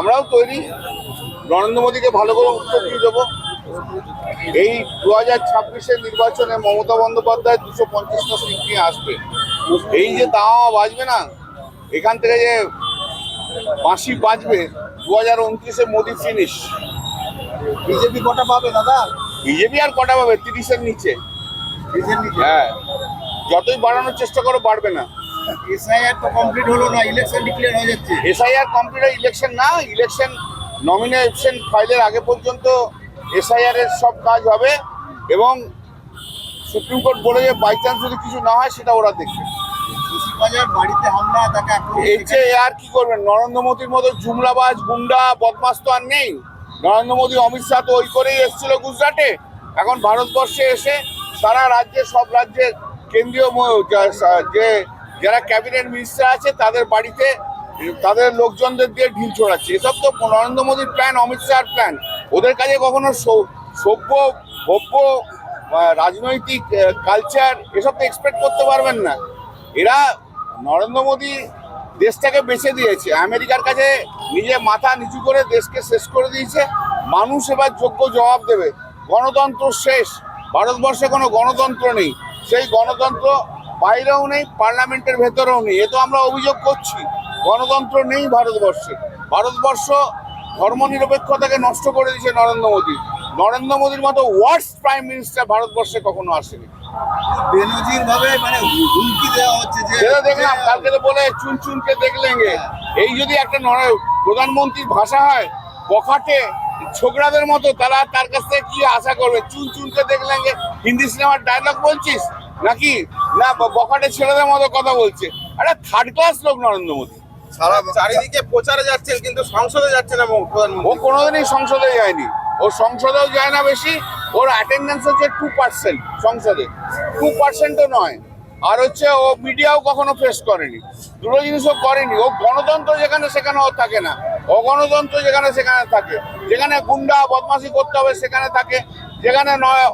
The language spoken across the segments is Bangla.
আমরাও তৈরি, নরেন্দ্র মোদীকে ভালো করে উত্তর দিয়ে দেবো। এই 2026-এর নির্বাচনে মমতা বন্দ্যোপাধ্যায় 250টা সিট নিয়ে আসবে। এই যে দাওয়া বাজবে না, এখান থেকে যে বাঁশি বাজবে, 2029-এ মোদী ফিনিশ। বিজেপি কটা পাবে দাদা? বিজেপি আর কটা পাবে? 30-এর নিচে। হ্যাঁ, যতই বাড়ানোর চেষ্টা করো বাড়বে না। এসআইআর তো কমপ্লিট হলো না, ইলেকশন ডিক্লেয়ার হয়ে যাচ্ছে। এসআইআর কমপ্লিট, ইলেকশন না, ইলেকশন নমিনেশন ফাইলের আগে পর্যন্ত এসআইআর এর সব কাজ হবে এবং সুপ্রিম কোর্ট বলে যে বাই চান্স যদি কিছু না হয় সেটা ওরা দেখবে। বাজার বাড়িতে হামলা, তাকে এই যে আর কি করবেন? নরেন্দ্র মোদীর মতো জুমলাবাজ গুন্ডা বদমাস তো আর নেই। নরেন্দ্র মোদী অমিত শাহ তো ওই করেই এসেছিল গুজরাটে। এখন ভারতবর্ষে এসে সারা রাজ্যে, সব রাজ্যের কেন্দ্রীয় যে যারা ক্যাবিনেট মিনিস্টার আছে তাদের বাড়িতে তাদের লোকজনদের দিয়ে ঢিল ছোড়াচ্ছে। এসব তো নরেন্দ্র মোদীর প্ল্যান, অমিত শাহর প্ল্যান। ওদের কাছে কখনো সভ্য ভব্য রাজনৈতিক কালচার এসব তো এক্সপেক্ট করতে পারবেন না। এরা নরেন্দ্র মোদী দেশটাকে বেছে দিয়েছে, আমেরিকার কাছে নিজে মাথা নিচু করে দেশকে শেষ করে দিয়েছে। মানুষ এবার যোগ্য জবাব দেবে। গণতন্ত্র শেষ, ভারতবর্ষে কোনো গণতন্ত্র নেই। সেই গণতন্ত্র বাইরেও নেই, পার্লামেন্টের ভেতরেও নেই। এ তো আমরা অভিযোগ করছি, গণতন্ত্র নেই ভারতবর্ষে। ভারতবর্ষ ধর্মনিরপেক্ষতাকে নষ্ট করে দিয়েছে নরেন্দ্র মোদী। নরেন্দ্র মোদীর মতো ওয়ার্স্ট প্রাইম মিনিস্টার ভারতবর্ষে কখনো আসেনি। বেনজির ভাবে মানে হুমকি দেওয়া হচ্ছে যে সেটা দেখলাম কালকে, তো বলে চুন চুনকে দেখলেঙ্গে। এই যদি একটা প্রধানমন্ত্রীর ভাষা হয় বখাটে ছোকরাদের মতো, তারা তার কাছ থেকে কি আশা করবে? চুন চুনকে দেখলেঙ্গে হিন্দি সিনেমার ডায়লগ বলছিস নাকি? না বখাটে ছেলেদের মতো কথা বলছে। আরে থার্ড ক্লাস লোক নরেন্দ্র মোদী। সারা চারিদিকে প্রচারে যাচ্ছেন কিন্তু সংসদে যাচ্ছে না প্রধানমন্ত্রী। ও কোনোদিনই সংসদে যায়নি, ও সংসদেও যায় না বেশি। ওর অ্যাটেন্ডেন্স হচ্ছে 2%, সংসদে 2%ও নয়। আর হচ্ছে ও মিডিয়াও কখনো ফেস করেনি, দুটো জিনিসও করেনি। ও গণতন্ত্র যেখানে সেখানে ও থাকে না, অগণতন্ত্র যেখানে সেখানে থাকে। যেখানে গুন্ডা বদমাশি করতে হবে সেখানে থাকে, যেখানে নয়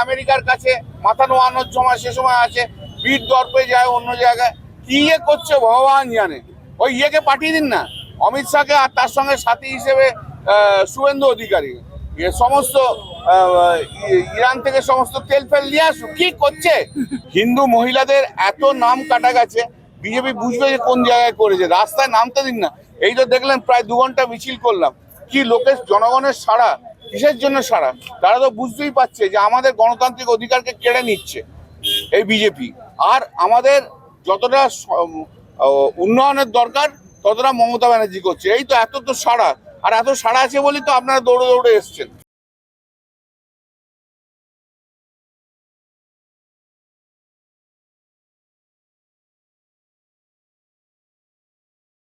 আমেরিকার কাছে মাথা নোয়ানোর সময় সে সময় আছে, বীর দর্পে যায় অন্য জায়গায়। কি করছে ভগবান জানে। ওই ইয়েকে পাঠিয়ে দিন না, অমিত শাহকে, আর তার সঙ্গে সাথী হিসেবে শুভেন্দু অধিকারী। সমস্ত ইরান থেকে সমস্ত তেল ফেল নিয়ে আসুক। কি করছে? হিন্দু মহিলাদের এত নাম কাটা গেছে, বিজেপি বুঝবে যে কোন জায়গায় করেছে। রাস্তায় নামতে দিন না। এই তো দেখলেন প্রায় 2 ঘন্টা মিছিল করলাম। কি লোকের, জনগণের সাড়া, কিসের জন্য সাড়া? তারা তো বুঝতেই পারছে যে আমাদের গণতান্ত্রিক অধিকারকে কেড়ে নিচ্ছে এই বিজেপি। আর আমাদের যতটা উন্নয়নের দরকার ততটা মমতা ব্যানার্জি করছে। এই তো এত তো সাড়া, আর এত সাড়া আছে বলেই তো আপনারা দৌড়ে দৌড়ে এসছেন।